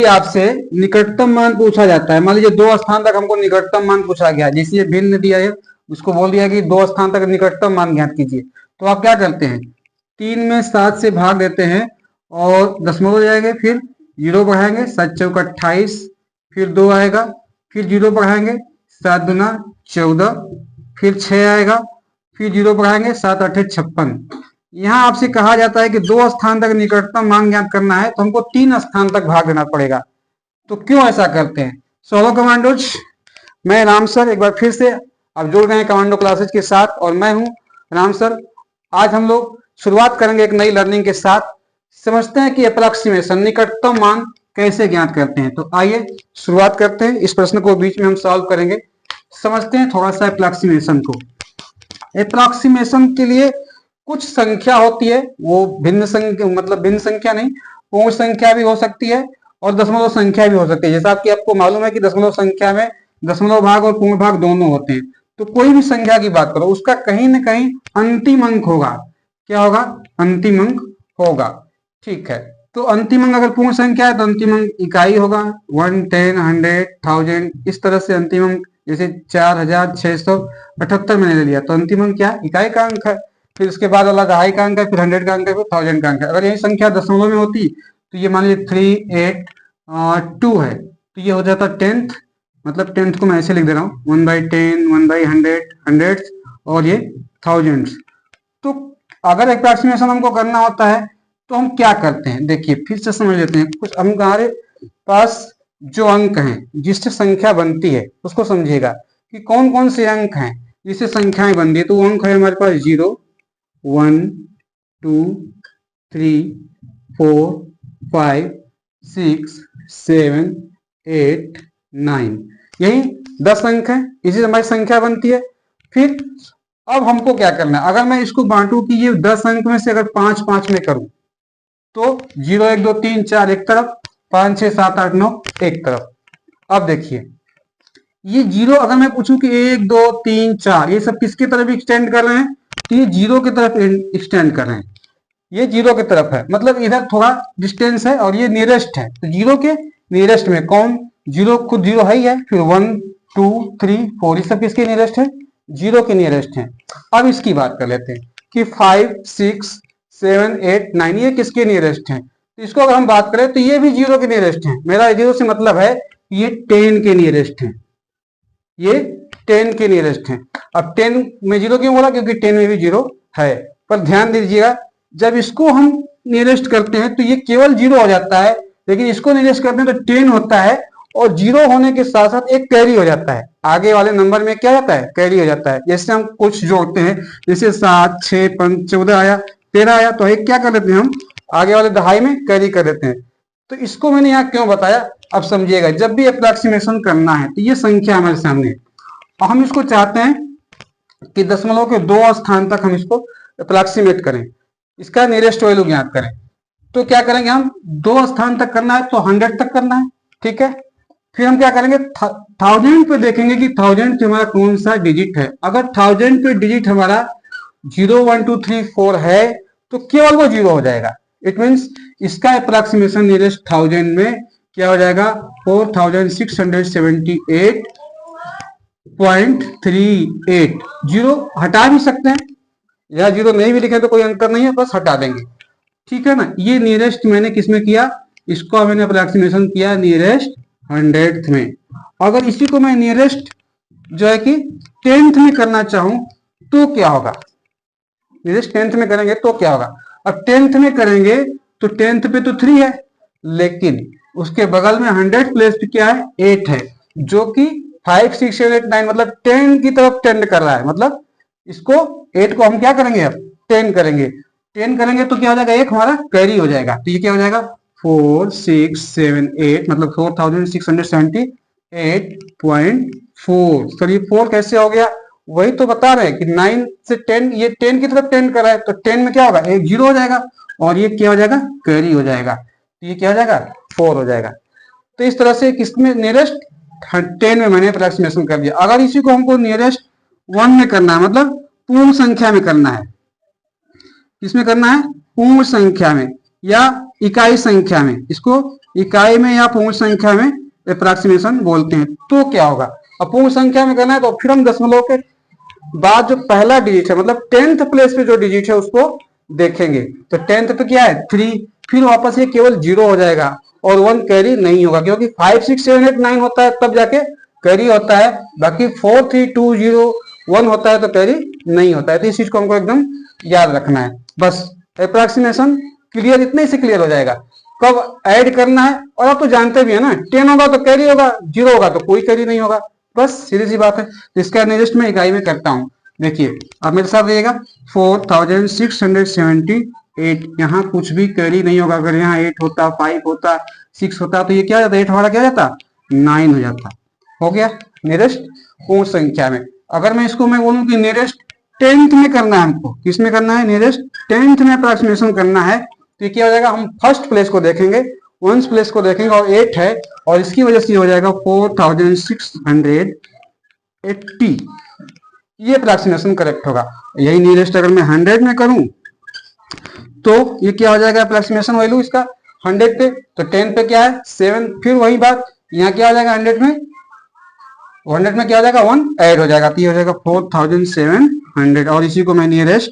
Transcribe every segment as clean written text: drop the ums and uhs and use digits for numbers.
आपसे निकटतम मान पूछा जाता है, मान लीजिए 2 स्थान तक हमको निकटतम मान पूछा गया, जिसे ये भिन्न दिया है उसको बोल दिया कि 2 स्थान तक निकटतम मान ज्ञात कीजिए। तो आप क्या करते हैं, 3 में 7 से भाग देते हैं और दशमलव हो जाएंगे, फिर 0 बढ़ाएंगे, 7 चौका 28, फिर 2 आएगा, फिर 0 बढ़ाएंगे, 7 दूना 14, फिर 6 आएगा, फिर 0 बढ़ाएंगे, 7 8 56। यहाँ आपसे कहा जाता है कि 2 स्थान तक निकटतम मान ज्ञात करना है तो हमको 3 स्थान तक भाग देना पड़ेगा। तो क्यों ऐसा करते हैं? सोलो कमांडोज, मैं राम सर एक बार फिर से आप जुड़ गए हैं कमांडो क्लासेज के साथ और मैं हूं राम सर। आज हम लोग शुरुआत करेंगे एक नई लर्निंग के साथ। समझते हैं कि अप्रॉक्सीमेशन निकटतम मान कैसे ज्ञात करते हैं। तो आइए शुरुआत करते हैं, इस प्रश्न को बीच में हम सॉल्व करेंगे। समझते हैं थोड़ा सा अप्रॉक्सीमेशन को। अप्रॉक्सीमेशन के लिए कुछ संख्या होती है, वो भिन्न संख्या मतलब भिन्न संख्या नहीं, पूर्ण संख्या भी हो सकती है और दशमलव संख्या भी हो सकती है। जैसा कि आपको मालूम है कि दशमलव संख्या में दशमलव भाग और पूर्ण भाग दोनों होते हैं। तो कोई भी संख्या की बात करो, उसका कहीं ना कहीं अंतिम अंक होगा। क्या होगा? अंतिम अंक होगा। ठीक है, तो अंतिम अंक अगर पूर्ण संख्या है तो अंतिम अंक इकाई होगा, 1, 10, 100, 1000, इस तरह से अंतिम अंक। जैसे 4678 मैंने ले लिया तो अंतिम अंक क्या? इकाई का अंक है। फिर उसके बाद वाला दहाई का अंक है, फिर 100 का अंक है, फिर 1000 का अंक है। अगर यही संख्या दशमलव में होती तो ये मान लीजिए 382 है तो ये हो जाता 10th, मतलब 10th को मैं ऐसे लिख दे रहा हूँ, 1/10, 1/100, हंड्रेड्स और ये थाउजेंड्स। तो अगर अप्रॉक्सीमेशन हमको करना होता है तो हम क्या करते हैं, देखिए फिर से समझ लेते हैं। कुछ हमारे पास जो अंक हैं जिससे संख्या बनती है उसको समझिएगा कि कौन कौन से अंक हैं जिससे संख्याएं बनती है। तो वो अंक है हमारे पास 0, 1, 2, 3, 4, 5, 6, 7, 8, 9, यही 10 अंक है, इसी से हमारी संख्या बनती है। फिर अब हमको क्या करना है, अगर मैं इसको बांटू कि ये 10 अंक में से अगर 5 5 में करूं तो 0 1 2 3 4 एक तरफ, 5 6 7 8 9 एक तरफ। अब देखिए ये 0 अगर मैं पूछूं कि 1 2 3 4 ये सब किसकी तरफ एक्सटेंड कर रहे हैं, तो ये 0 की तरफ एक्सटेंड कर रहे हैं। ये 0 की तरफ है, मतलब इधर थोड़ा डिस्टेंस है और ये नियरेस्ट है। तो 0 के नियरेस्ट में कौन? 0 खुद 0 है ही है, फिर 1 2 3 4 ये सब किसके नियरेस्ट है? 0 के नियरेस्ट है। अब इसकी बात कर लेते हैं कि 5 6 7 8 9 ये किसके नियरेस्ट हैं। तो इसको अगर हम बात करें तो ये भी 0 के नियरेस्ट हैं। मेरा 0 से मतलब है ये 10 के नियरेस्ट हैं, ये 10 के नियरेस्ट हैं। अब 10 में 0 क्यों बोला? क्योंकि 10 में भी 0 है। पर ध्यान दीजिएगा जब इसको हम नियरेस्ट करते हैं तो ये केवल 0 हो जाता है, लेकिन इसको नियरेस्ट करते हैं तो 10 होता है और 0 होने के साथ साथ एक कैरी हो जाता है। आगे वाले नंबर में क्या जाता है? कैरी हो जाता है। जैसे हम कुछ जोड़ते हैं, जैसे 7 6 5 14 आया, 13 आया, तो एक क्या कर देते हैं हम आगे वाले दहाई में कैरी कर देते हैं। तो इसको मैंने यहाँ क्यों बताया, अब समझिएगा। जब भी अप्रॉक्सीमेशन करना है तो ये संख्या हमारे सामने है और हम इसको चाहते हैं कि दशमलव के 2 स्थान तक हम इसको अप्रॉक्सीमेट करें, इसका नियरेस्ट वैल्यू ज्ञात करें। तो क्या करेंगे हम, 2 स्थान तक करना है तो 100 तक करना है। ठीक है, फिर हम क्या करेंगे, 1000 पे देखेंगे कि 1000 पे हमारा कौन सा डिजिट है। अगर 1000 पे डिजिट हमारा 0 1 2 3 4 है तो केवल वो 0 हो जाएगा। इट मीन्स इसका अप्रॉक्सीमेशन नियरेस्ट 1000 में क्या हो जाएगा, 4678.38। 0 हटा भी सकते हैं या 0 नहीं भी लिखे तो कोई अंतर नहीं है, बस हटा देंगे। ठीक है ना। ये नियरेस्ट मैंने किसमें किया, इसको मैंने अप्रॉक्सीमेशन किया नियरेस्ट 100th में। अगर इसी को मैं नियरेस्ट जो है कि 10th में करना चाहूं तो क्या होगा, नियरेस्ट 10th में करेंगे तो क्या होगा। अब 10th में करेंगे तो 10th पे तो 3 है, लेकिन उसके बगल में 100 प्लेस पे क्या है, 8 है, जो कि 5 6 7 8 9 मतलब 10 की तरफ टेंड कर रहा है। मतलब इसको 8 को हम क्या करेंगे, अब 10 करेंगे। 10 करेंगे तो क्या हो जाएगा, एक हमारा कैरी हो जाएगा। तो ये क्या हो जाएगा, 4 6 7 8 मतलब 4678.4। सर ये 4 कैसे हो गया, वही तो बता रहे हैं कि 9 से 10 ये 10 की तरफ टेंड कर रहा है। तो 10 में क्या होगा, एक 0 हो जाएगा और ये क्या हो जाएगा, कैरी हो जाएगा। तो ये क्या हो जाएगा, 4 हो जाएगा। तो इस तरह से किसमें नियरेस्ट 10 में मैंने अप्रॉक्सीमेशन कर दिया। अगर इसी को हमको नियरेस्ट 1 में करना है, मतलब पूर्ण संख्या में करना है, किसमें करना है, पूर्ण संख्या में, या इकाई संख्या में, इसको इकाई में या पूर्ण संख्या में अप्रोक्सीमेशन बोलते हैं। तो क्या होगा, अब पूर्ण संख्या में करना है तो फिर हम दशमलव के बाद जो पहला डिजिट है मतलब 10th प्लेस पे जो डिजिट है उसको देखेंगे। तो 10th पे क्या है 3, फिर वापस ये केवल 0 हो जाएगा और 1 कैरी नहीं होगा, क्योंकि 5 6 7 8 9 होता है तब जाके कैरी होता है, बाकी 4 3 2 0 1 होता है तो कैरी नहीं होता है। तो इस चीज को हमको एकदम याद रखना है। बस अप्रोक्सीमेशन क्लियर, इतने से क्लियर हो जाएगा। कब ऐड करना है, और आप तो जानते भी है ना, 10 होगा तो कैरी होगा, 0 होगा तो कोई कैरी नहीं होगा, बस सीधी सी बात है। तो इसका नियरेस्ट मैं इकाई में करता हूँ। देखिए अब मेरे साथ रहिएगा 4678, यहाँ कुछ भी कैरी नहीं होगा। अगर यहाँ 8 होता, 5 होता, 6 होता तो ये क्या जाता, 8 हमारा क्या जाता 9 हो जाता। हो गया नियरेस्ट पूर्ण संख्या में। अगर मैं इसको मैं बोलूं कि नियरेस्ट 10th में करना है हमको, किसमें करना है, नियरेस्ट 10th में अप्रोक्सीमेशन करना है, तो क्या हो जाएगा, हम फर्स्ट प्लेस को देखेंगे, 1st प्लेस को देखेंगे और 8 है और इसकी वजह से हो जाएगा 4680, ये अप्रोक्सीमेशन करेक्ट होगा। यही नियरेस्ट अगर मैं 100 में करूं तो ये क्या हो जाएगा अप्रोक्सीमेशन वैल्यू इसका 100 पे, तो 10 पे क्या है 7, फिर वही बात यहाँ क्या हो जाएगा 100 में क्या हो जाएगा 1 ऐड हो जाएगा, तो ये हो जाएगा 4700। और इसी को मैं नियरेस्ट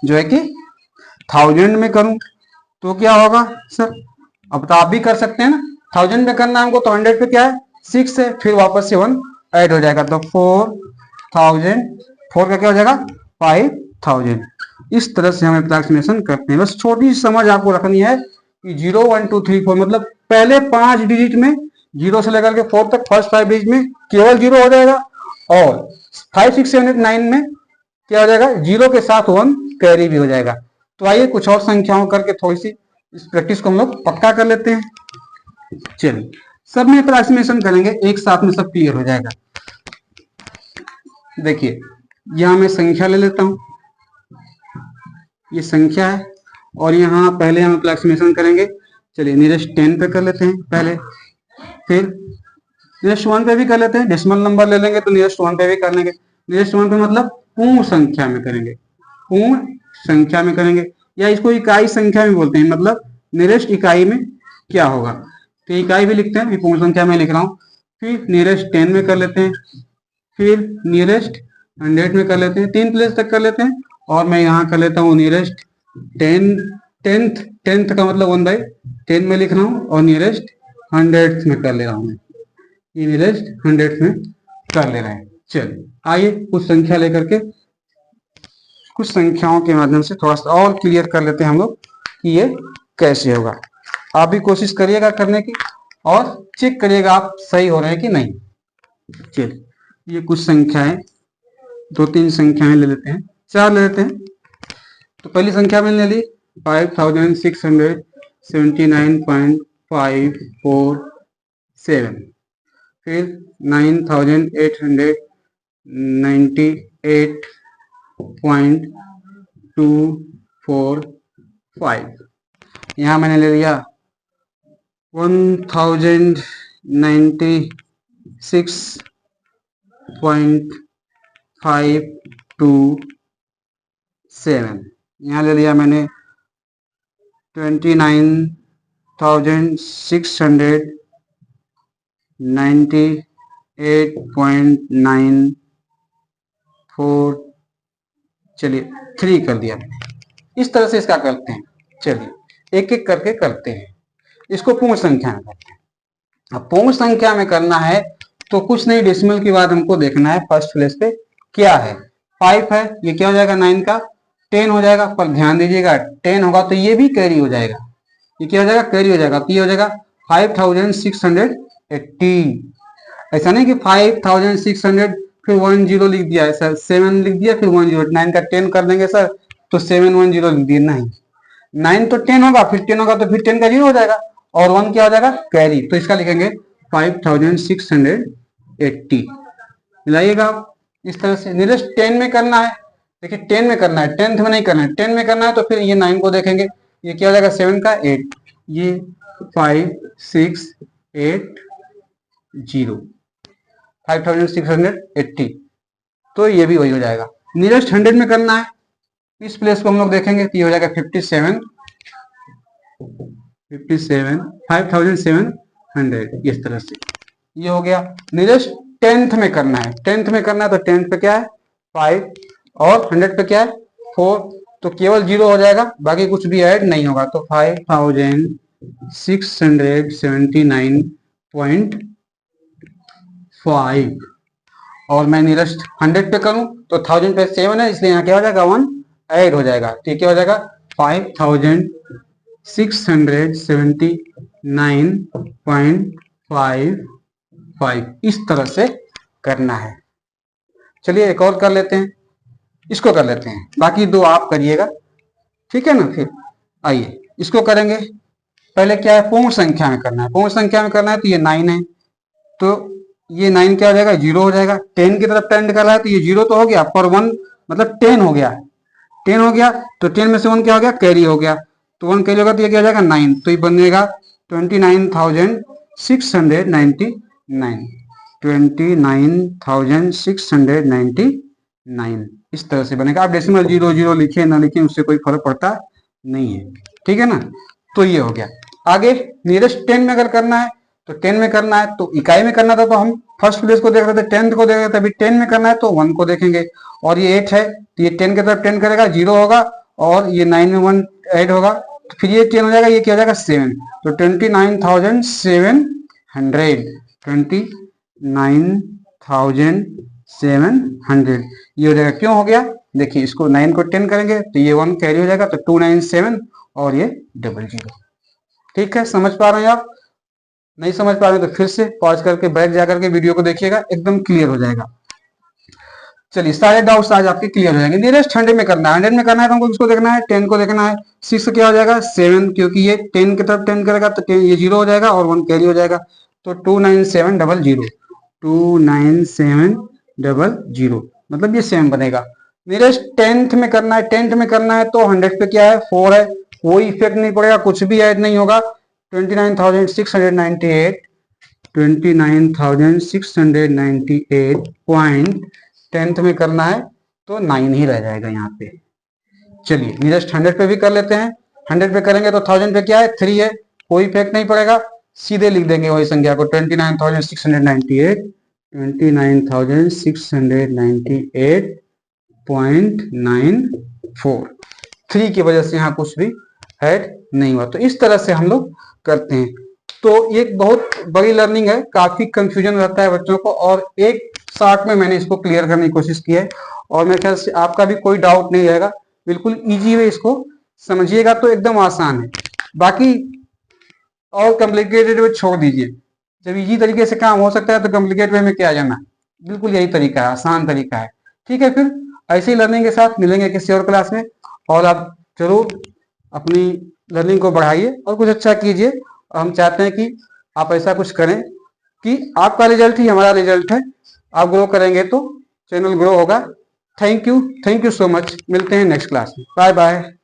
जो है कि 1000 में करूं तो क्या होगा सर, अब तो आप भी कर सकते हैं ना, 1000 में करना हमको तो 100 पे क्या है 6 है, फिर वापस से 1 ऐड हो जाएगा, तो 4000, 4 का क्या हो जाएगा 5000। इस तरह से हम अप्रोक्सीमेशन करते हैं। बस छोटी सी समझ आपको रखनी है कि 0 1 2 3 4 मतलब पहले 5 डिजिट में 0 से लेकर के 4 तक फर्स्ट 5 डिजिट में केवल 0 हो जाएगा, और 5 6 7 8 9 में क्या हो जाएगा 0 के साथ 1 कैरी भी हो जाएगा। तो आइए कुछ और संख्याओं करके थोड़ी सी इस प्रैक्टिस को हम लोग पक्का कर लेते हैं। चलिए सब में अप्रोक्सीमेशन करेंगे, एक साथ में सब क्लियर हो जाएगा। देखिए यहां मैं संख्या ले लेता हूं, ये संख्या है और यहाँ पहले हम अप्रोक्सीमेशन करेंगे। चलिए नियरेस्ट 10 पे कर लेते हैं पहले, फिर नियरेस्ट 1 पे भी कर लेते हैं, डेसिमल नंबर ले लेंगे तो नियरेस्ट 1 पे भी कर लेंगे। नियरेस्ट 1 पे मतलब पूर्ण संख्या में करेंगे, पूर्ण संख्या में करेंगे, या इसको इकाई संख्या में बोलते हैं, मतलब नियरेस्ट इकाई में क्या होगा, तो इकाई भी लिखते हैं, पूर्ण संख्या में लिख रहा हूँ। फिर नियरेस्ट 10 में कर लेते हैं, फिर नियरेस्ट 100 में कर लेते हैं, 3 प्लेस तक कर लेते हैं, और मैं यहाँ कर लेता हूँ नियरेस्ट 10th का मतलब 1/10 में लिख रहा हूँ, और नियरेस्ट 100th में कर ले रहा हूँ, ये नियरेस्ट 100th में कर ले रहे हैं। चलिए आइए कुछ संख्या लेकर के कुछ संख्याओं के माध्यम से थोड़ा सा और क्लियर कर लेते हैं हम लोग कि ये कैसे होगा। आप भी कोशिश करिएगा करने की और चेक करिएगा आप सही हो रहे हैं कि नहीं। चलिए ये कुछ संख्याएं, 2-3 संख्याएं ले लेते हैं, 4 ले लेते हैं। तो पहली संख्या मैंने ले ली 5679.547, फिर 9828.245, यहाँ मैंने ले लिया 1096.527, यहाँ ले लिया मैंने 29,698.94, चलिए 3 कर दिया। इस तरह से इसका करते हैं। चलिए एक एक करके करते हैं, इसको पूर्ण संख्या में करते हैं। अब पूर्ण संख्या में करना है तो कुछ नहीं, डेसिमल के बाद हमको देखना है फर्स्ट प्लेस पे क्या है, 5 है, ये क्या हो जाएगा 9 का 10 हो जाएगा, पर ध्यान दीजिएगा 10 होगा तो ये भी कैरी हो जाएगा, ये क्या हो जाएगा कैरी हो जाएगा, तो ये हो जाएगा 5680। ऐसा नहीं कि 5600 फिर 10 लिख दिया है सर, 7 लिख दिया फिर 10, 9 का 10 कर देंगे सर तो 710 लिख दिया, नहीं 9 तो 10 होगा, फिर 10 होगा तो फिर 10 का 0 हो जाएगा और 1 क्या हो जाएगा कैरी, तो इसका लिखेंगे 5680। मिलाइएगा आप इस तरह से। नियरेस्ट 10 में करना है, देखिए 10 में करना है, 10th में नहीं करना है, 10 में करना है तो फिर ये 9 को देखेंगे, ये क्या हो जाएगा 7 का 8, ये 5680, तो ये भी वही हो जाएगा। नियरेस्ट 100 में करना है, इस प्लेस को हम लोग देखेंगे तो ये हो जाएगा 57, 5700 इस तरह से ये हो गया। नियरेस्ट 10th में करना है, 10th में करना है तो 10th पे क्या है 5 और 100 पे क्या है 4, तो केवल 0 हो जाएगा, बाकी कुछ भी ऐड नहीं होगा। तो 5679.5 और मैं नियरेस्ट 100 पे करूं तो 1000 पे 7 है, इसलिए यहाँ क्या हो जाएगा 1 ऐड हो जाएगा। ठीक क्या हो जाएगा 5679.55 इस तरह से करना है। चलिए एक और कर लेते हैं, इसको कर लेते हैं, बाकी दो आप करिएगा, ठीक है ना। फिर आइए इसको करेंगे। पहले क्या है पूर्ण संख्या में करना है, पूर्ण संख्या में करना है तो ये 9 है, तो ये 9 क्या हो जाएगा 0 हो जाएगा। 10 की तरफ टेंड कर रहा है तो ये 0 तो हो गया, पर 1 मतलब 10 हो गया, 10 हो गया तो 10 में से 1 क्या हो गया कैरी हो गया, तो 1 कैरी होगा तो ये क्या हो जाएगा 9, तो ये बनेगा 29,699 इस तरह से बनेगा। आप डेसिमल 00 लिखे ना लिखे उससे कोई फर्क पड़ता नहीं है, ठीक है ना। तो ये हो गया। आगे नियरेस्ट 10 में अगर करना है तो 10 में करना है तो इकाई में करना था तो हम फर्स्ट प्लेस को देख रहे थे, 10th को देख रहे थे, अभी 10 में करना है तो 1 को देखेंगे, और ये 8 है तो ये 10 की तरफ 10 करेगा 0 होगा, और ये 9 में 1 ऐड होगा तो फिर ये 10 हो जाएगा, ये क्या हो जाएगा 7, तो 29,700 ये हो जाएगा। क्यों हो गया देखिए, इसको 9 को 10 करेंगे तो ये 1 कैरी हो जाएगा, तो 297 और ये 00। ठीक है, समझ पा रहे हैं आप? नहीं समझ पा रहे हैं तो फिर से पॉज करके बैठ जाकर के वीडियो को देखिएगा, एकदम क्लियर हो जाएगा। चलिए सारे डाउट्स आज आपके क्लियर हो जाएंगे। नियरेस्ट 100 में करना है, 100 में करना है तो हमको किसको देखना है 10 को देखना है। 6 क्या हो जाएगा 7, क्योंकि ये 10 की तरफ 10 करेगा तो 10 ये 0 हो जाएगा और 1 कैरी हो जाएगा, तो 29700 29700 मतलब ये 7 बनेगा। नियरेस्ट 10th में करना है, 10th में करना है तो 100 पे क्या है 4 है, कोई इफेक्ट नहीं पड़ेगा, कुछ भी ऐड नहीं होगा। 29,698 29,698 10th में करना है तो 9 ही रह जाएगा यहाँ पे। चलिए नियरेस्ट 100 पे भी कर लेते हैं। 100 पे करेंगे तो 1000 पे क्या है 3 है, कोई इफेक्ट नहीं पड़ेगा, सीधे लिख देंगे वही संख्या को 29,698 29,698.94 3 की वजह से यहाँ कुछ भी ऐड नहीं हुआ। तो इस तरह से हम लोग करते हैं। तो ये बहुत बड़ी लर्निंग है, काफी कंफ्यूजन रहता है बच्चों को, और एक शॉर्ट में मैंने इसको क्लियर करने की कोशिश की है, और मेरे ख्याल से आपका भी कोई डाउट नहीं रहेगा। बिल्कुल इजी वे इसको समझिएगा तो एकदम आसान है, बाकी और कॉम्प्लिकेटेड वे छोड़ दीजिए। जब इजी तरीके से काम हो सकता है तो कॉम्प्लिकेटेड वे में क्या जाना, बिल्कुल यही तरीका है, आसान तरीका है। ठीक है, फिर ऐसे ही लर्निंग के साथ मिलेंगे किसी और क्लास में, और आप जरूर अपनी लर्निंग को बढ़ाइए और कुछ अच्छा कीजिए। हम चाहते हैं कि आप ऐसा कुछ करें कि आपका रिजल्ट ही हमारा रिजल्ट है। आप ग्रो करेंगे तो चैनल ग्रो होगा। Thank you so much. मिलते हैं नेक्स्ट क्लास में। Bye bye.